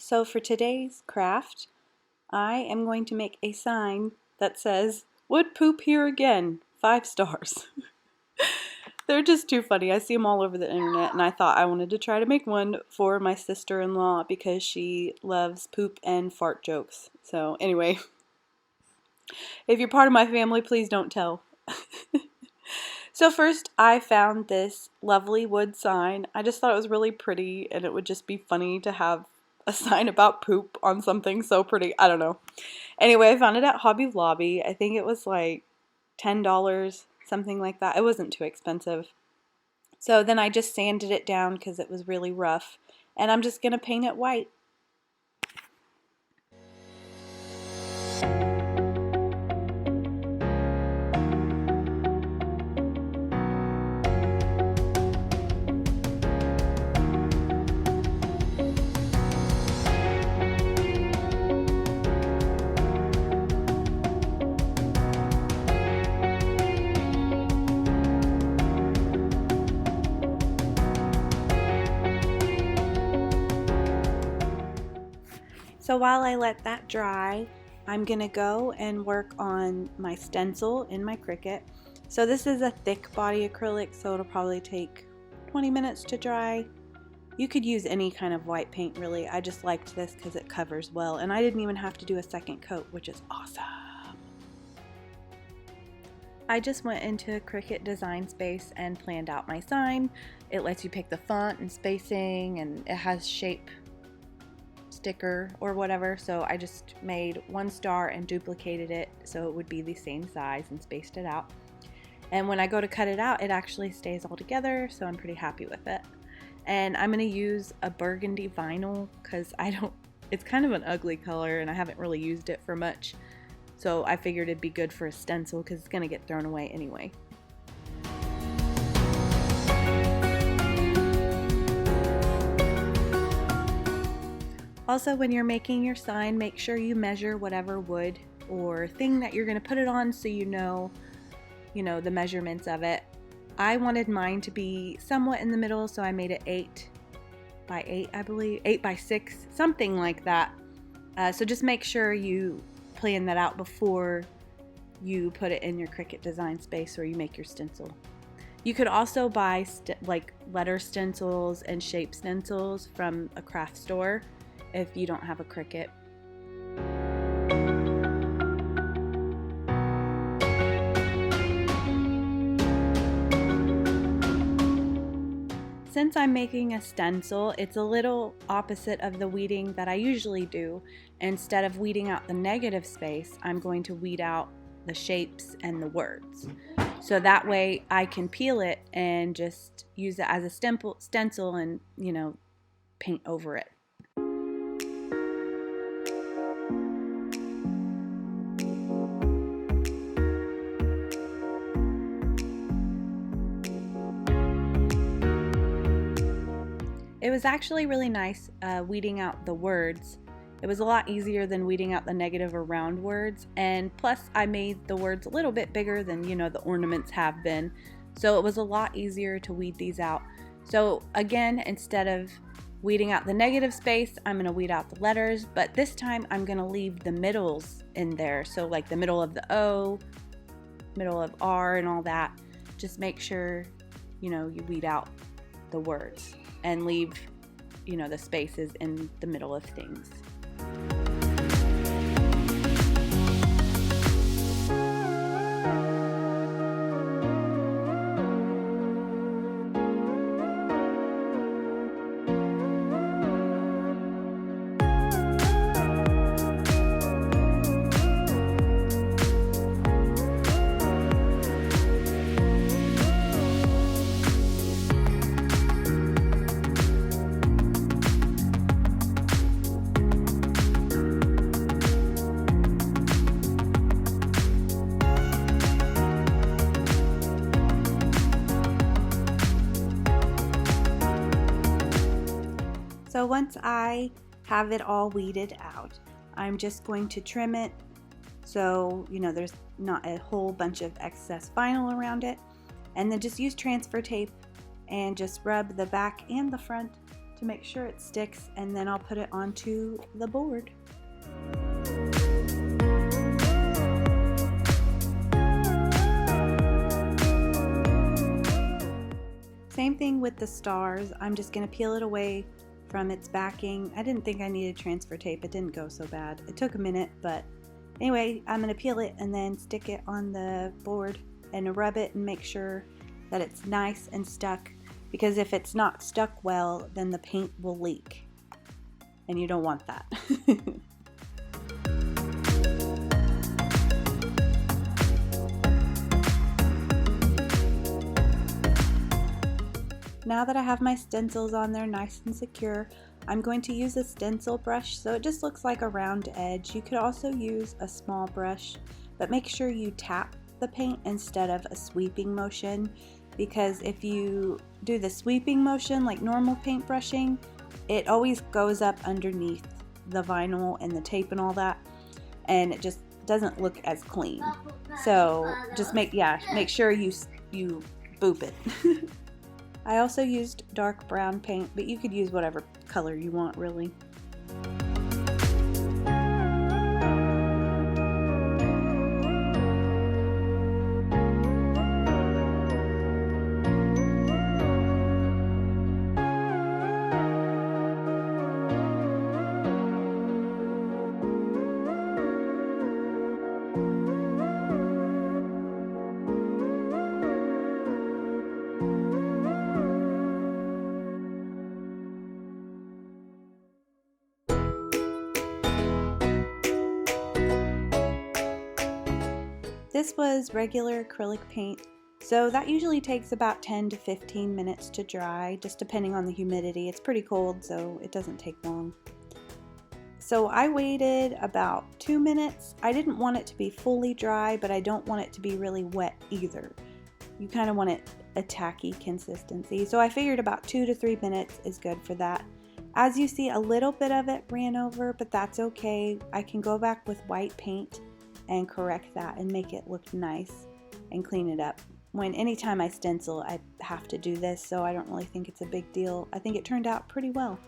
So for today's craft, I am going to make a sign that says, "Would poop here again, 5 stars." They're just too funny. I see them all over the internet, and I thought I wanted to try to make one for my sister-in-law because she loves poop and fart jokes. So anyway, if you're part of my family, please don't tell. So first I found this lovely wood sign. I just thought it was really pretty, and it would just be funny to have a sign about poop on something so pretty. I don't know. Anyway, I found it at Hobby Lobby. I think it was like $10, something like that. It wasn't too expensive. So then I just sanded it down because it was really rough, and I'm just going to paint it white. So while I let that dry, I'm gonna go and work on my stencil in my Cricut. So this is a thick body acrylic, so it'll probably take 20 minutes to dry. You could use any kind of white paint really. I just liked this because it covers well, and I didn't even have to do a second coat, which is awesome. I just went into Cricut Design Space and planned out my sign. It lets you pick the font and spacing, and it has shape sticker or whatever, so I just made 1 star and duplicated it so it would be the same size and spaced it out. And when I go to cut it out, it actually stays all together, so I'm pretty happy with it. And I'm going to use a burgundy vinyl because it's kind of an ugly color and I haven't really used it for much, so I figured it'd be good for a stencil because it's going to get thrown away anyway. Also, when you're making your sign, make sure you measure whatever wood or thing that you're going to put it on so you know the measurements of it. I wanted mine to be somewhat in the middle, so I made it 8 by 8, I believe, 8 by 6, something like that. So just make sure you plan that out before you put it in your Cricut Design Space or you make your stencil. You could also buy like letter stencils and shape stencils from a craft store if you don't have a Cricut. Since I'm making a stencil, it's a little opposite of the weeding that I usually do. Instead of weeding out the negative space, I'm going to weed out the shapes and the words. So that way I can peel it and just use it as a stencil and, paint over it. It was actually really nice weeding out the words. It was a lot easier than weeding out the negative or round words, and plus I made the words a little bit bigger than the ornaments have been, so it was a lot easier to weed these out. So again, instead of weeding out the negative space, I'm going to weed out the letters, but this time I'm going to leave the middles in there, so like the middle of the O, middle of R and all that. Just make sure you weed out the words and leave the spaces in the middle of things. So once I have it all weeded out, I'm just going to trim it so there's not a whole bunch of excess vinyl around it, and then just use transfer tape and just rub the back and the front to make sure it sticks, and then I'll put it onto the board. Same thing with the stars. I'm just going to peel it away from its backing. I didn't think I needed transfer tape. It didn't go so bad. It took a minute, but anyway, I'm going to peel it and then stick it on the board and rub it and make sure that it's nice and stuck, because if it's not stuck well, then the paint will leak, and you don't want that. Now that I have my stencils on there nice and secure, I'm going to use a stencil brush so it just looks like a round edge. You could also use a small brush, but make sure you tap the paint instead of a sweeping motion, because if you do the sweeping motion like normal paint brushing, it always goes up underneath the vinyl and the tape and all that, and it just doesn't look as clean. So just make sure you boop it. I also used dark brown paint, but you could use whatever color you want, really. This was regular acrylic paint, so that usually takes about 10 to 15 minutes to dry, just depending on the humidity. It's pretty cold, so it doesn't take long. So I waited about 2 minutes. I didn't want it to be fully dry, but I don't want it to be really wet either. You kind of want it a tacky consistency. So I figured about 2 to 3 minutes is good for that. As you see, a little bit of it ran over, but that's okay. I can go back with white paint and correct that and make it look nice and clean it up. Anytime I stencil, I have to do this, so I don't really think it's a big deal. I think it turned out pretty well.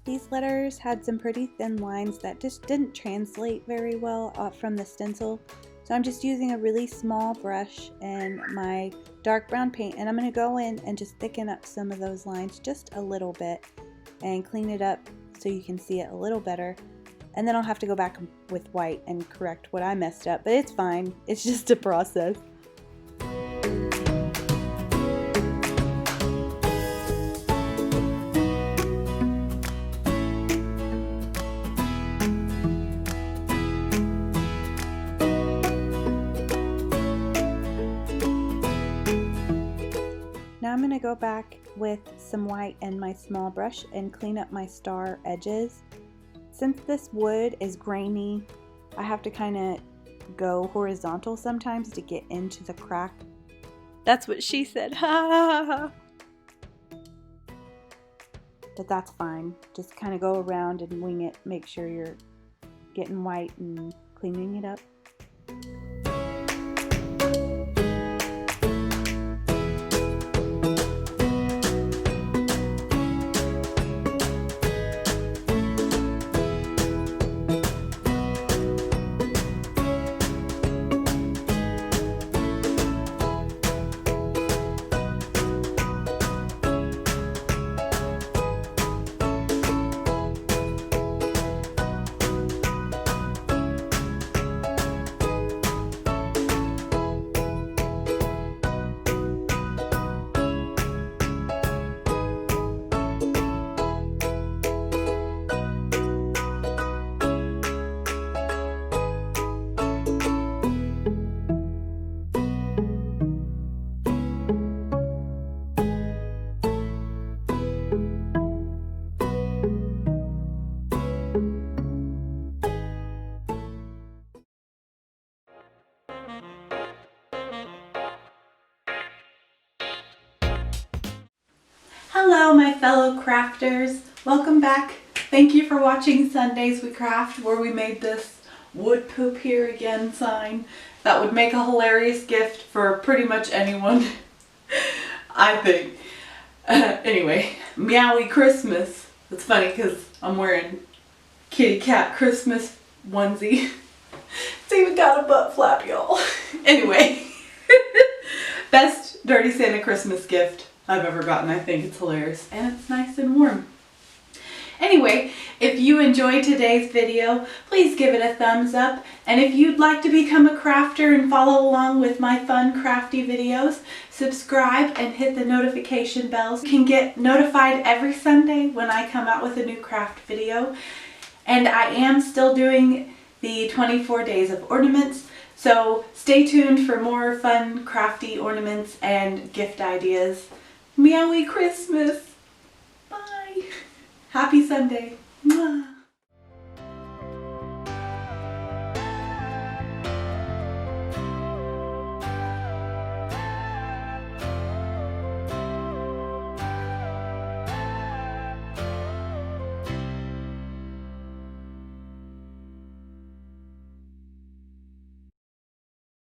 These letters had some pretty thin lines that just didn't translate very well from the stencil. So I'm just using a really small brush and my dark brown paint, and I'm going to go in and just thicken up some of those lines just a little bit and clean it up so you can see it a little better. And then I'll have to go back with white and correct what I messed up, but it's fine. It's just a process. Now I'm going to go back with some white and my small brush and clean up my star edges. Since this wood is grainy, I have to kind of go horizontal sometimes to get into the crack. That's what she said, ha ha ha. But that's fine. Just kind of go around and wing it. Make sure you're getting white and cleaning it up. Hello my fellow crafters, welcome back. Thank you for watching Sundays We Craft, where we made this would poop here again sign. That would make a hilarious gift for pretty much anyone, I think. Anyway, Meowie Christmas. It's funny because I'm wearing kitty cat Christmas onesie. It's even got a butt flap, y'all. Anyway, best Dirty Santa Christmas gift I've ever gotten. I think it's hilarious and it's nice and warm. Anyway, if you enjoyed today's video, please give it a thumbs up. And if you'd like to become a crafter and follow along with my fun crafty videos, subscribe and hit the notification bells. You can get notified every Sunday when I come out with a new craft video. And I am still doing the 24 days of ornaments, so stay tuned for more fun crafty ornaments and gift ideas. Meowie Christmas! Bye! Happy Sunday! Mwah.